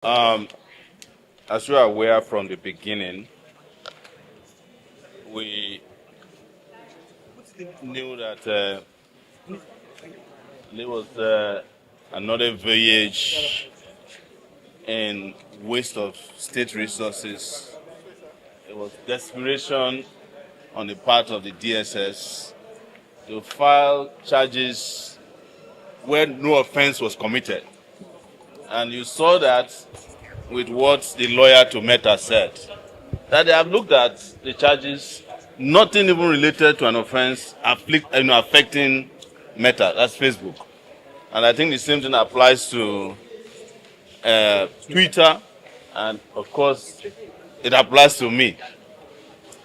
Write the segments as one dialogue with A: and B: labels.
A: Um, as you are aware from the beginning, we knew that there was another voyage in waste of state resources. It was desperation on the part of the DSS to file charges where no offense was committed. And you saw that with what the lawyer to Meta said, that they have looked at the charges, nothing even related to an offense affecting Meta, that's Facebook. And I think the same thing applies to Twitter, and of course, it applies to me.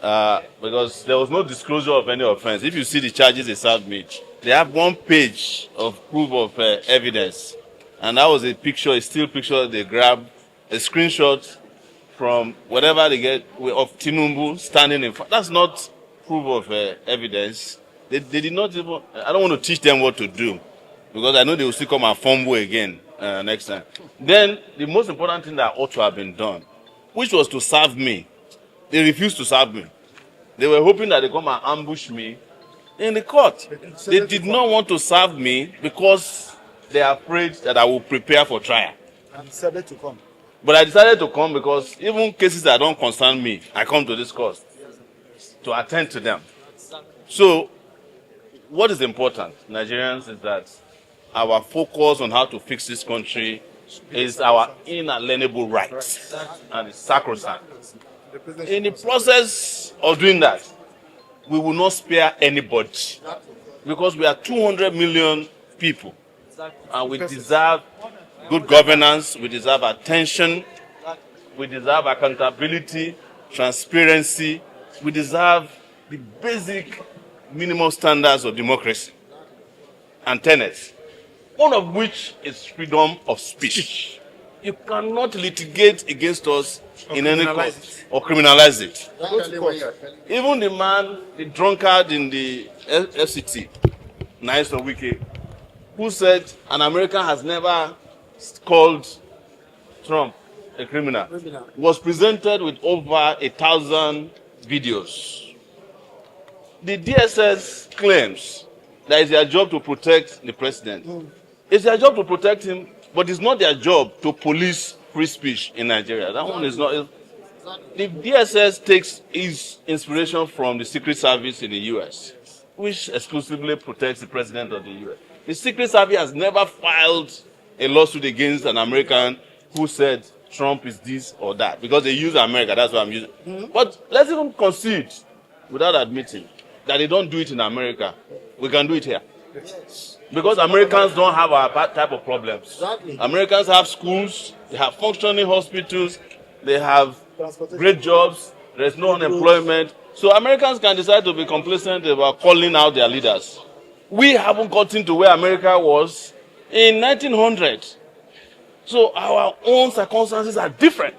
A: Because there was no disclosure of any offense. If you see the charges they served me, they have one page of proof of evidence. And that was a picture, a still picture they grabbed, a screenshot from whatever they get of Tinubu standing in front. That's not proof of evidence. They did not even, I don't want to teach them what to do, because I know they will still come and fumble again next time. Then the most important thing that ought to have been done, which was to serve me, they refused to serve me. They were hoping that they come and ambush me in the court. They did not want to serve me because they are afraid that I will prepare for trial.
B: And decided to come.
A: But I decided to come because even cases that don't concern me, I come to this court to attend to them. So, what is important, Nigerians, is that our focus on how to fix this country is our inalienable rights, and it's sacrosanct. In the process of doing that, we will not spare anybody, because we are 200 million people, and we deserve good governance, we deserve attention, we deserve accountability, transparency, we deserve the basic minimum standards of democracy and tenets, one of which is freedom of speech. You cannot litigate against us in any court or criminalize it. Even the man, the drunkard in the FCT, Nyesom Wike, who said an American has never called Trump a criminal, was presented with over 1,000 videos. The DSS claims that it's their job to protect the president. It's their job to protect him, but it's not their job to police free speech in Nigeria. That one is not. The DSS takes its inspiration from the Secret Service in the US, which exclusively protects the president of the US. The Secret Service has never filed a lawsuit against an American who said Trump is this or that, because they use America. That's what I'm using. But let's even concede, without admitting, that they don't do it in America. We can do it here. Because Americans don't have our type of problems. Americans have schools, they have functioning hospitals, they have great jobs, there's no unemployment. So Americans can decide to be complacent about calling out their leaders. We haven't gotten to where America was in 1900. So our own circumstances are different.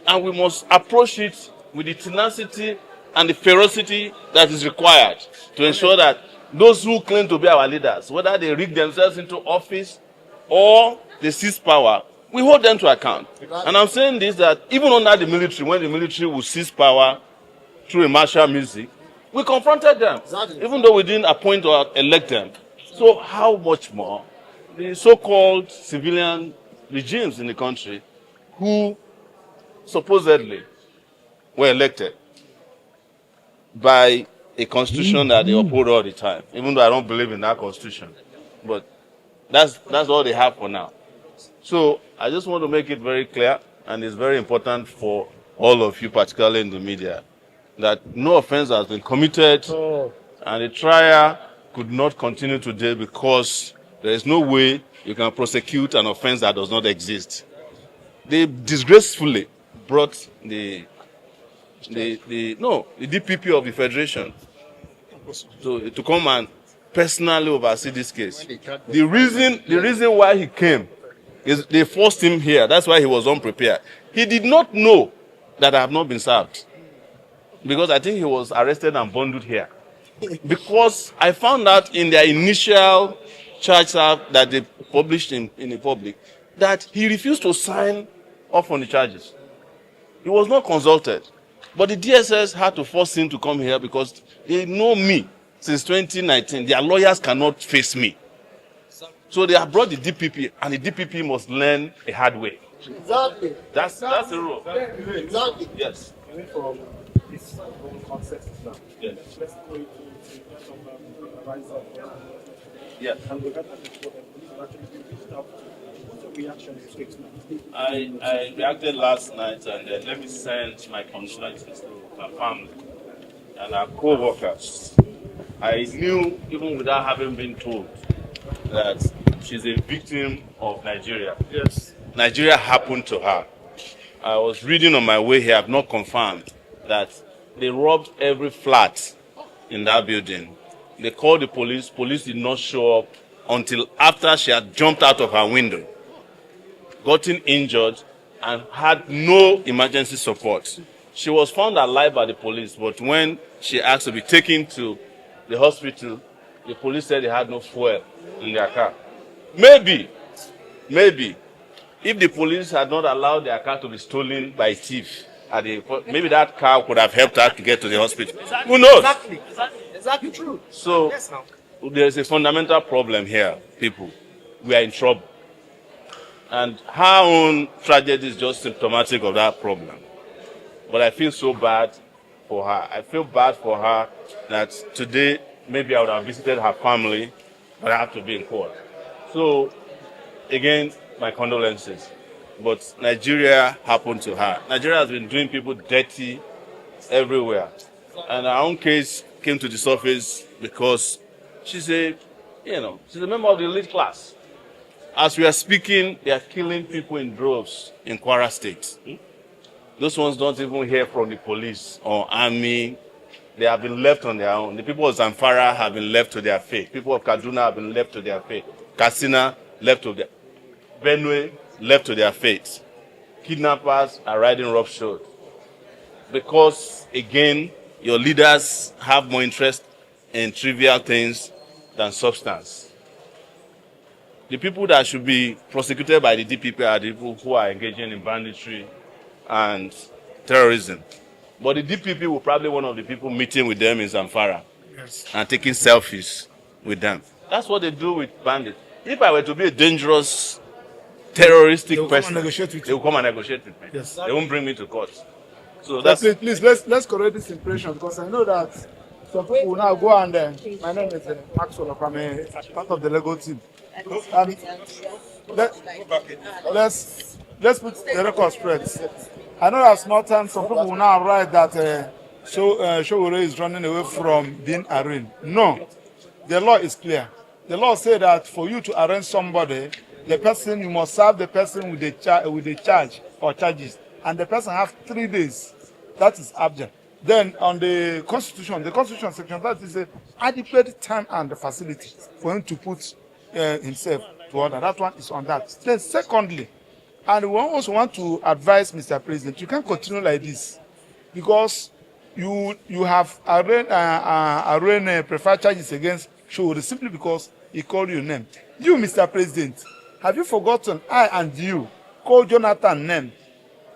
A: And we must approach it with the tenacity and the ferocity that is required to ensure that those who claim to be our leaders, whether they rig themselves into office or they seize power, we hold them to account. And I'm saying this, that even under the military, when the military will seize power through a martial music, we confronted them, even though we didn't appoint or elect them. So how much more the so-called civilian regimes in the country who supposedly were elected by a constitution that they uphold all the time, even though I don't believe in that constitution. But that's all they have for now. So I just want to make it very clear, and it's very important for all of you, particularly in the media, that no offense has been committed, and the trial could not continue today because there is no way you can prosecute an offense that does not exist. They disgracefully brought the DPP of the Federation to come and personally oversee this case. The reason why he came is they forced him here. That's why he was unprepared. He did not know that I have not been served, because I think he was arrested and bundled here. Because I found out in their initial charge that they published in the public that he refused to sign off on the charges. He was not consulted. But the DSS had to force him to come here because they know me since 2019. Their lawyers cannot face me. So they have brought the DPP, and the DPP must learn a hard way.
B: Exactly.
A: That's the rule.
B: Exactly.
A: Yes.
C: From this concept now.
A: Yes.
C: Let's go into some rise of
A: Yes.
C: and we got that the police actually reached out to. What's the reaction you expect now?
A: I reacted last night, and let me send my condolences to my family and our co-workers. I knew, even without having been told, that she's a victim of Nigeria.
C: Yes.
A: Nigeria happened to her. I was reading on my way here, I've not confirmed, that they robbed every flat in that building. They called the police. Police did not show up until after she had jumped out of her window, gotten injured, and had no emergency support. She was found alive by the police, but when she asked to be taken to the hospital, the police said they had no fuel in their car. Maybe, if the police had not allowed their car to be stolen by a thief, maybe that car could have helped her to get to the hospital.
C: Exactly.
A: Who knows?
C: Exactly true.
A: So
C: Yes, now.
A: there's a fundamental problem here, people. We are in trouble. And her own tragedy is just symptomatic of that problem. But I feel so bad for her. I feel bad for her that today maybe I would have visited her family, but I have to be in court. So, again, my condolences. But Nigeria happened to her. Nigeria has been doing people dirty everywhere. And our own case came to the surface because she's a member of the elite class. As we are speaking, they are killing people in droves in Kwara State. Those ones don't even hear from the police or army. They have been left on their own. The people of Zamfara have been left to their fate. People of Kaduna have been left to their fate. Katsina left to their Benue left to their fate. Kidnappers are riding roughshod. Because, again, your leaders have more interest in trivial things than substance. The people that should be prosecuted by the DPP are the people who are engaging in banditry and terrorism. But the DPP will probably be one of the people meeting with them in Zamfara and taking selfies with them. That's what they do with bandits. If I were to be a dangerous, terroristic person, they will come and negotiate with me.
C: Yes.
A: They won't bring me to court. So that's
B: Please, let's correct this impression, because I know that some people will now go and my name is Maxwell. I'm a part of the Lego team. And let's put the record straight. I know that small time some people will now write that Sowore is running away from being arraigned. No, the law is clear. The law says that for you to arraign somebody, you must serve the person with the charge or charges, and the person has 3 days. That is abject. Then on the Constitution section, that is a adequate time and the facility for him to put himself to order. That one is on that. Then secondly, and we also want to advise Mr. President, you can't continue like this, because you have arraigned preferred charges against Sowore simply because he called you name. You, Mr. President, have you forgotten I and you called Jonathan name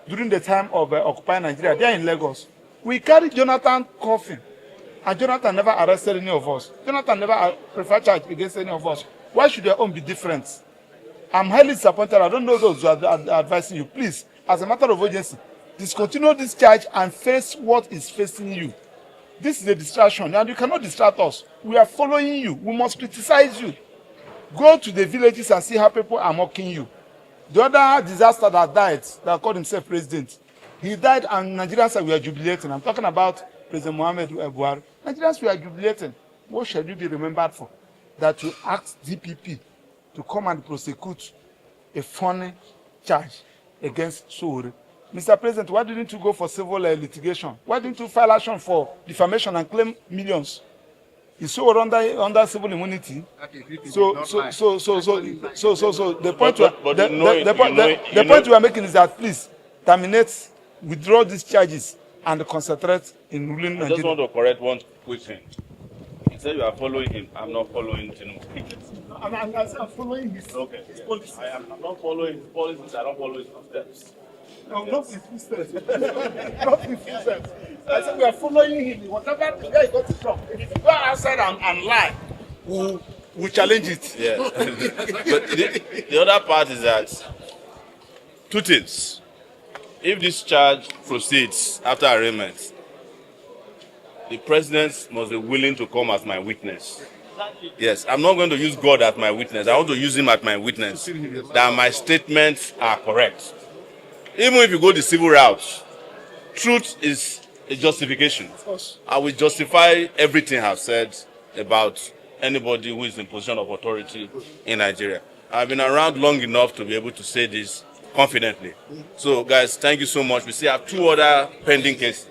B: during the time of Occupy Nigeria? They are in Lagos. We carried Jonathan coffin, and Jonathan never arrested any of us. Jonathan never preferred charge against any of us. Why should your own be different? I'm highly disappointed. I don't know those who are advising you. Please, as a matter of urgency, discontinue this charge and face what is facing you. This is a distraction, and you cannot distract us. We are following you. We must criticize you. Go to the villages and see how people are mocking you. The other disaster that died, that called himself president, he died and Nigerians were jubilating. I'm talking about President Muhammad Buhari. Nigerians were jubilating. What shall you be remembered for? That you asked DPP to come and prosecute a funny charge against Sowore. Mr. President, why didn't you go for civil litigation? Why didn't you file action for defamation and claim millions? Is Sowore under civil immunity? So the point we are making is that please terminate, withdraw these charges, and concentrate in ruling Nigeria.
A: I just want to correct one quick thing. He said you are following him. I'm not following Tinubu.
B: I'm following his
A: Okay.
B: policy.
A: I'm not following his policies. I don't follow his steps.
B: No, not in footsteps. Not in footsteps. I said we are following him. Whatever where he got it from. If you go outside and lie, we'll challenge it.
A: Yeah. But the other part is that two things. If this charge proceeds after arraignment, the president must be willing to come as my witness. Yes, I'm not going to use God as my witness. I want to use him as my witness that my statements are correct. Even if you go the civil route, truth is a justification. I will justify everything I've said about anybody who is in position of authority in Nigeria. I've been around long enough to be able to say this confidently. So, guys, thank you so much. We still have 2 other pending cases.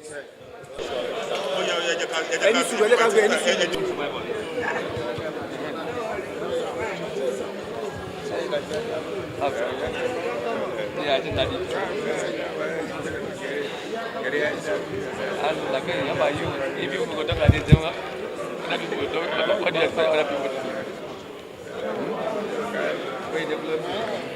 D: If you go to what do you expect other people to do?